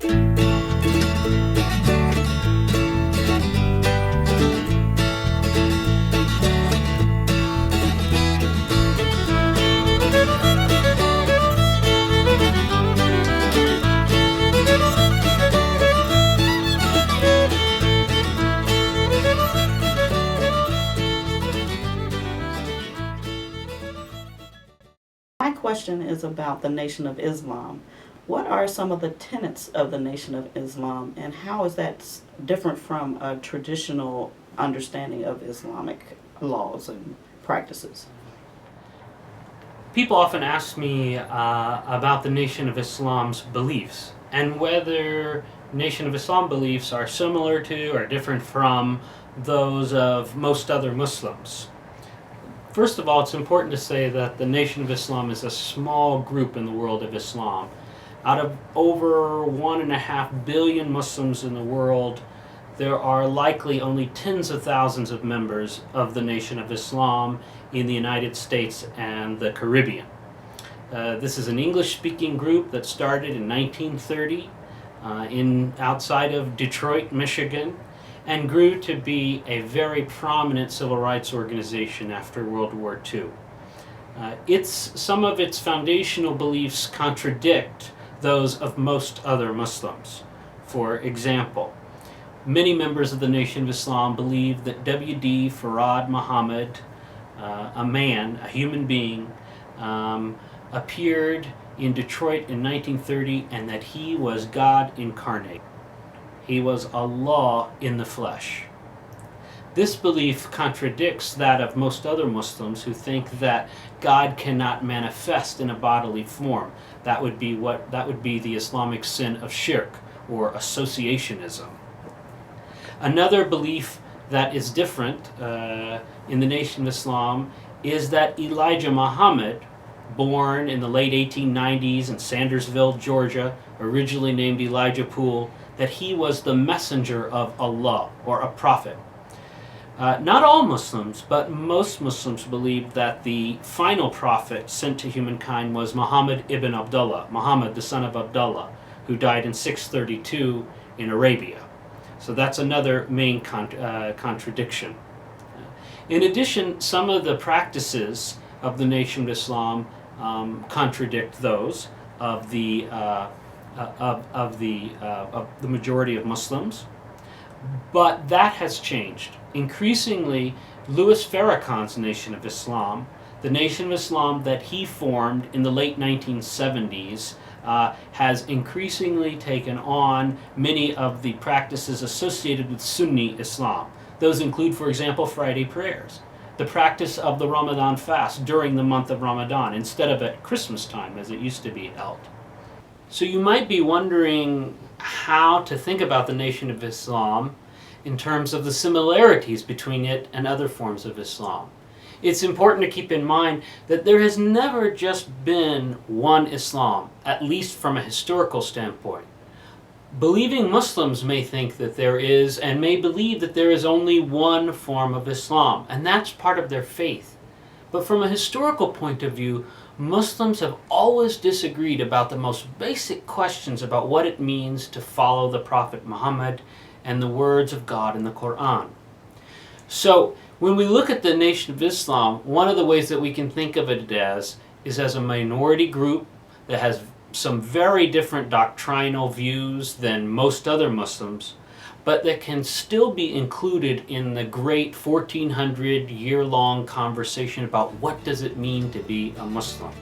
My question is about the Nation of Islam. What are some of the tenets of the Nation of Islam, and how is that different from a traditional understanding of Islamic laws and practices? People often ask me about the Nation of Islam's beliefs and whether Nation of Islam beliefs are similar to or different from those of most other Muslims. First of all, it's important to say that the Nation of Islam is a small group in the world of Islam. Out of over 1.5 billion Muslims in the world, there are likely only tens of thousands of members of the Nation of Islam in the United States and the Caribbean. This is an English-speaking group that started in 1930 outside of Detroit, Michigan, and grew to be a very prominent civil rights organization after World War II. Some of its foundational beliefs contradict those of most other Muslims. For example, many members of the Nation of Islam believe that W.D. Farad Muhammad, a man, a human being, appeared in Detroit in 1930 and that he was God incarnate. He was Allah in the flesh. This belief contradicts that of most other Muslims who think that God cannot manifest in a bodily form. That would be the Islamic sin of shirk or associationism. Another belief that is different in the Nation of Islam is that Elijah Muhammad, born in the late 1890s in Sandersville, Georgia, originally named Elijah Poole, that he was the messenger of Allah, or a prophet. Not all Muslims, but most Muslims believe that the final prophet sent to humankind was Muhammad ibn Abdullah, Muhammad the son of Abdullah, who died in 632 in Arabia. So that's another main contradiction. In addition, some of the practices of the Nation of Islam contradict those of the majority of Muslims, but that has changed. Increasingly, Louis Farrakhan's Nation of Islam, the Nation of Islam that he formed in the late 1970s, has increasingly taken on many of the practices associated with Sunni Islam. Those include, for example, Friday prayers, the practice of the Ramadan fast during the month of Ramadan instead of at Christmas time as it used to be held. So you might be wondering how to think about the Nation of Islam in terms of the similarities between it and other forms of Islam. It's important to keep in mind that there has never just been one Islam, at least from a historical standpoint. Believing Muslims may think that there is, and may believe that there is only one form of Islam, and that's part of their faith. But from a historical point of view, Muslims have always disagreed about the most basic questions about what it means to follow the Prophet Muhammad and the words of God in the Quran. So, when we look at the Nation of Islam, one of the ways that we can think of it is as a minority group that has some very different doctrinal views than most other Muslims, but that can still be included in the great 1400-year-long conversation about what does it mean to be a Muslim.